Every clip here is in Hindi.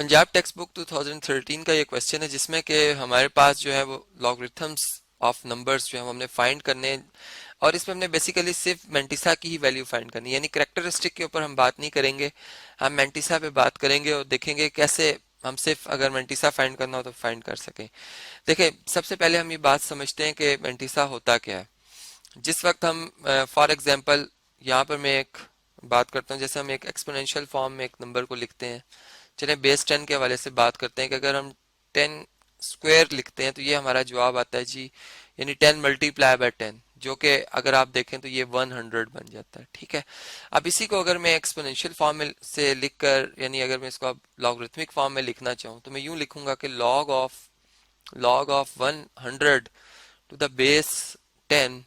पंजाब टेक्स्ट बुक 2013 का ये क्वेश्चन है जिसमें कि हमारे पास जो है वो लॉगरिथम्स ऑफ नंबर्स जो है वो हमने फाइंड करने हैं। और इसमें हमने बेसिकली सिर्फ मेंटिसा की ही वैल्यू फाइंड करनी है, यानी करेक्टरिस्टिक के ऊपर हम बात नहीं करेंगे, हम मेंटिसा पे बात करेंगे और देखेंगे कैसे हम सिर्फ अगर मेंटिसा फाइंड करना हो तो फाइंड कर सकें। देखिए, सबसे पहले हम ये बात समझते हैं कि मेंटिसा होता क्या है। जिस वक्त हम फॉर एग्जांपल यहाँ पर मैं एक बात करता हूँ, जैसे हम एक एक्सपोनेंशियल फॉर्म में एक नंबर को लिखते हैं। चलिए बेस 10 के हवाले से बात करते हैं कि अगर हम 10 स्क्वायर लिखते हैं तो ये हमारा जवाब आता है जी, यानी 10 मल्टीप्लाई बाय 10, जो कि अगर आप देखें तो ये 100 बन जाता है। ठीक है, अब इसी को अगर मैं एक्सपोनेंशियल फॉर्म में से लिखकर, यानी अगर मैं इसको अब लॉगरिथमिक फॉर्म में लिखना चाहूँ तो मैं यूं लिखूंगा कि log of 100 to the base 10,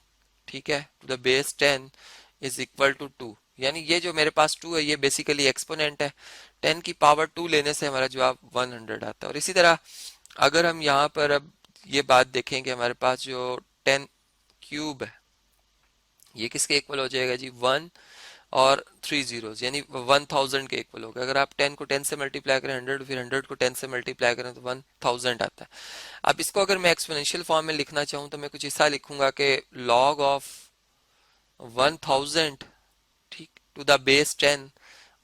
ठीक है, to the base 10 is equal to 2। यानी ये जो मेरे पास 2 है ये बेसिकली एक्सपोनेंट है। 10 की पावर 2 लेने से हमारा जवाब 100 आता है। और इसी तरह अगर हम यहाँ पर अब ये बात देखें कि हमारे पास जो 10 क्यूब है ये किसके इक्वल हो जाएगा जी, 1 और 3 जीरोस, यानी 1000 के इक्वल होगा। अगर आप 10 को 10 से मल्टीप्लाई करें 100, फिर 100 को 10 से मल्टीप्लाई करें तो 1000 आता है। अब इसको अगर मैं एक्सपोनेंशियल फॉर्म में लिखना चाहूँ तो मैं कुछ ऐसा लिखूंगा कि log ऑफ 1000, ठीक, टू द बेस 10,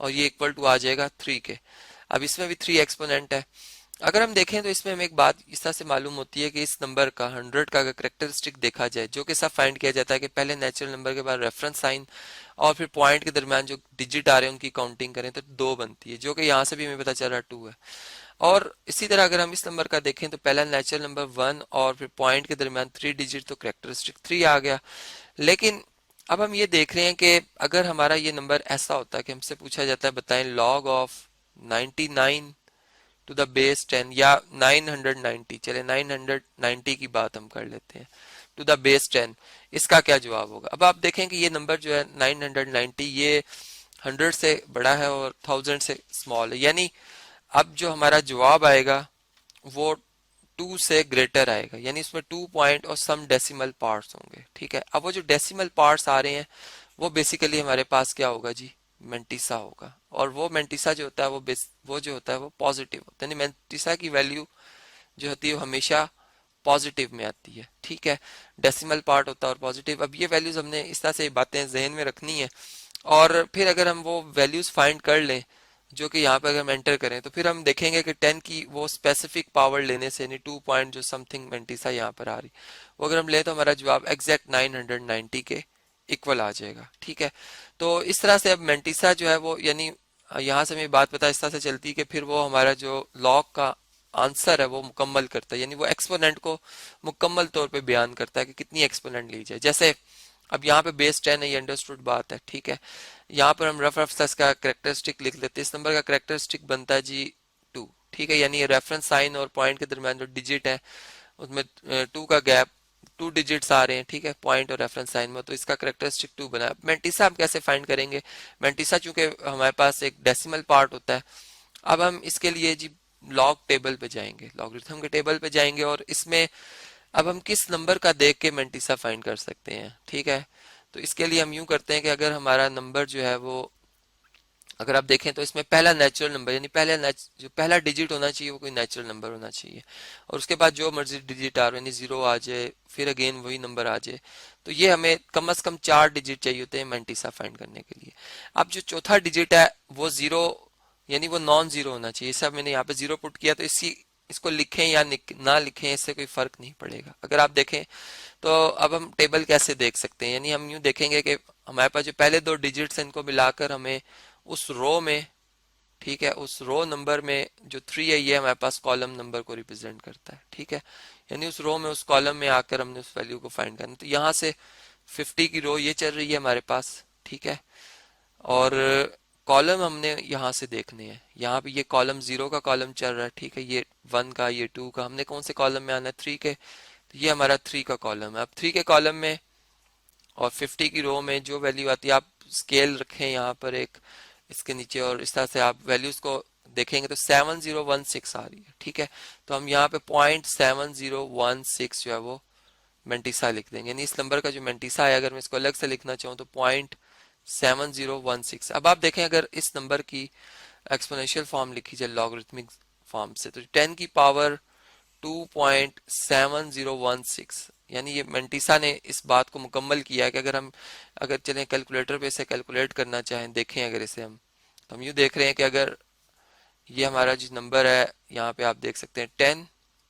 और ये इक्वल टू आ जाएगा 3 के। अब इसमें भी 3 एक्सपोनेंट है। अगर हम देखें तो इसमें हमें एक बात इस तरह से मालूम होती है कि इस नंबर का 100 का अगर करेक्टरिस्टिक देखा जाए, जो कि सब फाइंड किया जाता है कि पहले नेचुरल नंबर के बाद रेफरेंस साइन और फिर पॉइंट के दरमियान जो डिजिट आ रहे हैं उनकी काउंटिंग करें तो 2 बनती है, जो कि यहाँ से भी हमें पता चल रहा है 2 है। और इसी तरह अगर हम इस नंबर का देखें तो पहला नेचुरल नंबर 1 और फिर पॉइंट के दरमियान 3 डिजिट, तो करेक्टरिस्टिक 3 आ गया। लेकिन अब हम ये देख रहे हैं कि अगर हमारा ये नंबर ऐसा होता है कि हमसे पूछा जाता है बताएं log of 99 to the base 10 या 990, चले 990 की बात हम कर लेते हैं, टू द बेस 10, इसका क्या जवाब होगा। अब आप देखें कि ये नंबर जो है 990 ये 100 से बड़ा है और 1000 से स्मॉल है, यानी अब जो हमारा जवाब आएगा वो 2 से ग्रेटर आएगा, यानी इसमें 2 पॉइंट और सम डेसिमल पार्ट्स होंगे। ठीक है, अब वो जो डेसिमल पार्ट्स आ रहे हैं वो बेसिकली हमारे पास क्या होगा जी, मेंटिसा होगा। और वो मेंटिसा जो होता है वो जो होता है वो पॉजिटिव होता है, यानी मेंटिसा की वैल्यू जो होती है वो हमेशा पॉजिटिव में आती है। ठीक है, डेसिमल पार्ट होता है और पॉजिटिव। अब ये वैल्यूज हमने इस तरह से बातें जहन में रखनी है, और फिर अगर हम वो वैल्यूज फाइंड कर लें जो कि यहाँ पे अगर हम एंटर करें तो फिर हम देखेंगे कि 10 की वो स्पेसिफिक पावर लेने से, यानी 2 पॉइंट जो समथिंग मेंटिसा यहाँ पर आ रही, वो अगर हम लें तो हमारा जवाब एग्जैक्ट 990 के इक्वल आ जाएगा। ठीक है, तो इस तरह से अब मेंटिसा जो है वो, यानी यहाँ से हमें बात पता इस तरह से चलती है कि फिर वो हमारा जो लॉग का आंसर है वो मुकम्मल करता है, यानी वो एक्सपोनेंट को मुकम्मल तौर पे बयान करता है कि कितनी एक्सपोनेंट ली जाए। जैसे अब यहाँ पे बेस 10 है, ये अंडरस्टूड बात है। ठीक है, यहाँ पर हम रफ का करेक्टरिस्टिक लिख लेते हैं। इस नंबर का करेक्टरिस्टिक बनता है जी 2। ठीक है, यानी रेफरेंस साइन और पॉइंट के दरमियान जो डिजिट है उसमें 2 का गैप, 2 डिजिट्स आ रहे हैं। ठीक है, पॉइंट और रेफरेंस साइन में, तो इसका करेक्टरिस्टिक 2 बना है। मेंटिसा हम कैसे फाइंड करेंगे, मेंटिसा चूंकि हमारे पास एक डेसिमल पार्ट होता है। अब हम इसके लिए जी लॉग टेबल पे जाएंगे, लॉगरिथम के टेबल पे जाएंगे, और इसमें अब हम किस नंबर का देख के मेंटिसा फाइंड कर सकते हैं। ठीक है, तो इसके लिए हम यूं करते हैं कि अगर हमारा नंबर जो है वो, अगर आप देखें तो इसमें पहला नेचुरल नंबर, यानी जो पहला डिजिट होना चाहिए वो कोई नेचुरल नंबर होना चाहिए, और उसके बाद जो मर्जी डिजिट आ रहा है, यानी 0 आ जाए फिर अगेन वही नंबर आ जाए, तो ये हमें कम से कम 4 डिजिट चाहिए होते हैं मेंटिसा फाइंड करने के लिए। अब जो चौथा डिजिट है वो 0, यानी वो नॉन जीरो होना चाहिए। सब मैंने यहाँ पे 0 पुट किया, तो इसको लिखें या ना लिखें इससे कोई फर्क नहीं पड़ेगा। अगर आप देखें तो अब हम टेबल कैसे देख सकते हैं, यानी हम यूं देखेंगे कि हमारे पास जो पहले 2 डिजिट्स हैं इनको मिलाकर हमें उस रो में, ठीक है, उस रो नंबर में जो 3 है ये हमारे पास कॉलम नंबर को रिप्रेजेंट करता है। ठीक है, यानी उस रो में उस कॉलम में आकर हमने उस वैल्यू को फाइंड करना। तो यहाँ से 50 की रो ये चल रही है हमारे पास। ठीक है, और कॉलम हमने यहाँ से देखने हैं, यहाँ पे ये कॉलम 0 का कॉलम चल रहा है। ठीक है, ये 1 का, ये 2 का, हमने कौन से कॉलम में आना है, 3 के, तो ये हमारा 3 का कॉलम है। अब 3 के कॉलम में और 50 की रो में जो वैल्यू आती है, आप स्केल रखें यहाँ पर एक इसके नीचे, और इस तरह से आप वैल्यूज को देखेंगे तो 7016 आ रही है। ठीक है, तो हम यहाँ पे 0.7016 जो है वो मेंटिसा लिख देंगे, यानी इस नंबर का जो मेंटिसा है, अगर मैं इसको अलग से लिखना चाहूँ तो 0.7016। अब आप देखें अगर इस नंबर की एक्सपोनेंशियल फॉर्म लिखी जाए लॉगरिथमिक फॉर्म से, तो 10 की पावर 2.7016, यानी ये मेंटिसा ने इस बात को मुकम्मल किया है कि अगर चलें कैलकुलेटर पे इसे कैलकुलेट करना चाहें, देखें अगर इसे हम, तो हम यूँ देख रहे हैं कि अगर ये हमारा जो नंबर है यहाँ पे आप देख सकते हैं 10,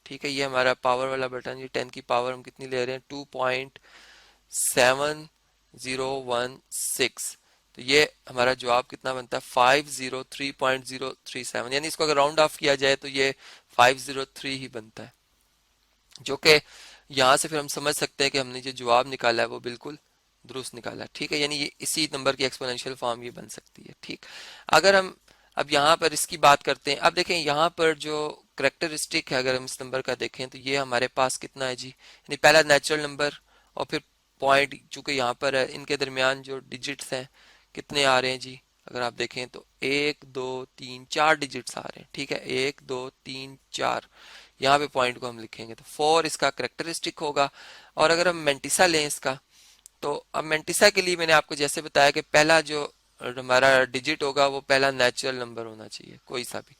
ठीक है, ये हमारा पावर वाला बटन, ये 10 की पावर हम कितनी ले रहे हैं 2.7016, तो ये हमारा जवाब कितना बनता है 503.037, यानी इसको अगर राउंड ऑफ किया जाए तो ये 503 ही बनता है, जो कि यहाँ से फिर हम समझ सकते हैं कि हमने जो जवाब निकाला है वो बिल्कुल दुरुस्त निकाला है, ठीक है, यानी ये इसी नंबर की एक्सपोनेंशियल फॉर्म ये बन सकती है, ठीक। अगर हम अब यहाँ पर इसकी बात करते हैं, अब देखें यहाँ पर जो करेक्टरिस्टिक है अगर हम इस नंबर का देखें तो ये हमारे पास कितना है जी, यानी पहला नेचुरल नंबर और फिर पॉइंट चूंकि यहाँ पर है, इनके दरमियान जो डिजिट्स हैं कितने आ रहे हैं जी, अगर आप देखें तो 1 2 3 4 डिजिट्स आ रहे हैं, ठीक है, 1 2 3 4, यहाँ पे पॉइंट को हम लिखेंगे तो 4 इसका करेक्टरिस्टिक होगा। और अगर हम मेंटिसा लें इसका, तो अब मेंटिसा के लिए मैंने आपको जैसे बताया कि पहला जो हमारा डिजिट होगा वो पहला नेचुरल नंबर होना चाहिए कोई सा भी,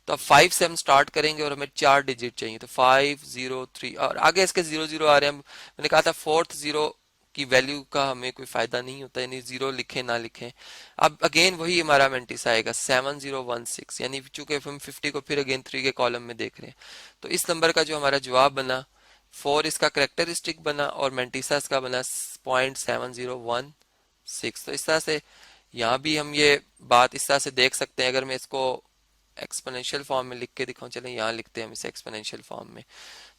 तो अब 5 से हम स्टार्ट करेंगे और हमें 4 डिजिट चाहिए, तो 5 0 3 और आगे इसके 0 0 आ रहे हैं, मैंने कहा था फोर्थ जीरो की वैल्यू का हमें कोई फायदा नहीं होता, यानी जीरो लिखें ना लिखें। अब अगेन वही हमारा मेंटिस आएगा 7016, यानी चूंकि हम 50 को फिर अगेन 3 के कॉलम में देख रहे हैं, तो इस नंबर का जो हमारा जवाब बना 4 इसका करेक्टरिस्टिक बना और मेंटिसा इसका बना 0.7016। तो इस तरह से यहाँ भी हम ये बात इस तरह से देख सकते हैं, अगर मैं इसको एक्सपोनेंशियल फॉर्म में लिख के दिखाऊं, चलें यहाँ लिखते हैं हम इसे एक्सपोनेंशियल फॉर्म में,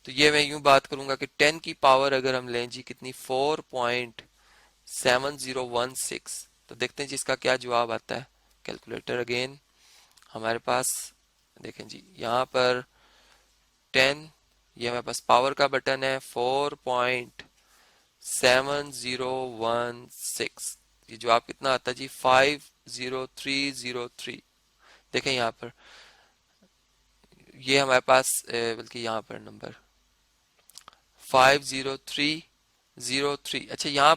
तो ये मैं यूं बात करूंगा कि 10 की पावर अगर हम लें जी कितनी 4.7016, तो देखते हैं जी इसका क्या जवाब आता है। कैलकुलेटर अगेन हमारे पास देखें जी, यहाँ पर 10, ये हमारे पास पावर का बटन है 4.7016, ये जवाब कितना आता है जी 50303। देखें यहाँ पर ये हमारे पास बल्कि यहाँ पर नंबर 50303। अच्छा यहाँ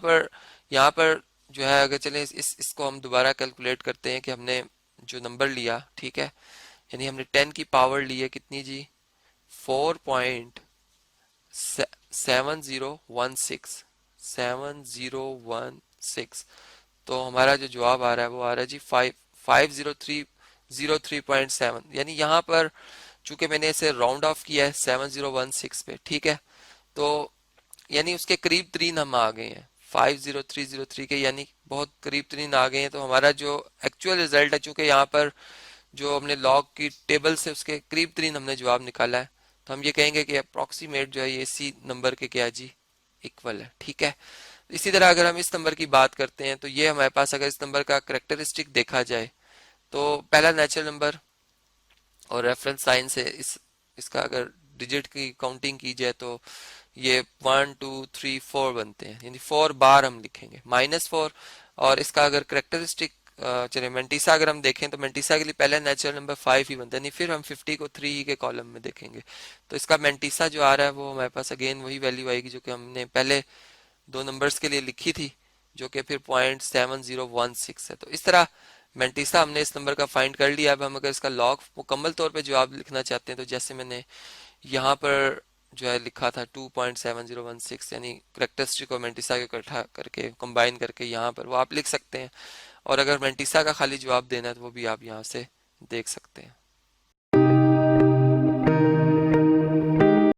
पर जो है अगर चलें इसको हम दोबारा कैलकुलेट करते हैं कि हमने जो नंबर लिया, ठीक है, यानी हमने 10 की पावर ली है कितनी जी 4.7016, तो हमारा जो जवाब आ रहा है वो आ रहा है जी 50303.7, यानी यहाँ पर चूंकि मैंने इसे राउंड ऑफ किया है 7016 पे, ठीक है, तो यानी उसके करीब तरीन हम आ गए हैं 50303 के, यानी बहुत करीब तरीन आ गए हैं, तो हमारा जो एक्चुअल रिजल्ट है चूंकि यहाँ पर जो हमने लॉग की टेबल से उसके करीब तरीन हमने जवाब निकाला है, तो हम ये कहेंगे कि अप्रोक्सीमेट जो है ये इसी नंबर के क्या जी इक्वल है, ठीक है। इसी तरह अगर हम इस नंबर की बात करते हैं तो ये हमारे पास अगर इस नंबर का करेक्टरिस्टिक देखा जाए तो पहला नेचुरल नंबर और रेफरेंस साइन से इसका अगर डिजिट की काउंटिंग की जाए तो ये 1 2 3 4 बनते हैं, यानी 4 बार हम लिखेंगे -4। और इसका अगर करेक्टरिस्टिक चलिए मेंटिसा अगर हम देखें तो मेंटिसा के लिए पहला नेचुरल नंबर 5 ही बनता है, नहीं फिर हम 50 को 3 ही के कॉलम में देखेंगे, तो इसका मेंटिसा जो आ रहा है वो हमारे पास अगेन वही वैल्यू आएगी जो कि हमने पहले दो नंबर्स के लिए लिखी थी, जो कि फिर 0.7016 है। तो इस तरह मेंटिसा हमने इस नंबर का फाइंड कर लिया। अब हम अगर इसका लॉग मुकम्मल तौर पे जवाब लिखना चाहते हैं तो जैसे मैंने यहाँ पर जो है लिखा था 2.7016, यानी करेक्टरिस्टिक और मेंटिसा को इकट्ठा करके कंबाइन करके यहाँ पर वो आप लिख सकते हैं, और अगर मेंटिसा का खाली जवाब देना है तो वो भी आप यहाँ से देख सकते हैं।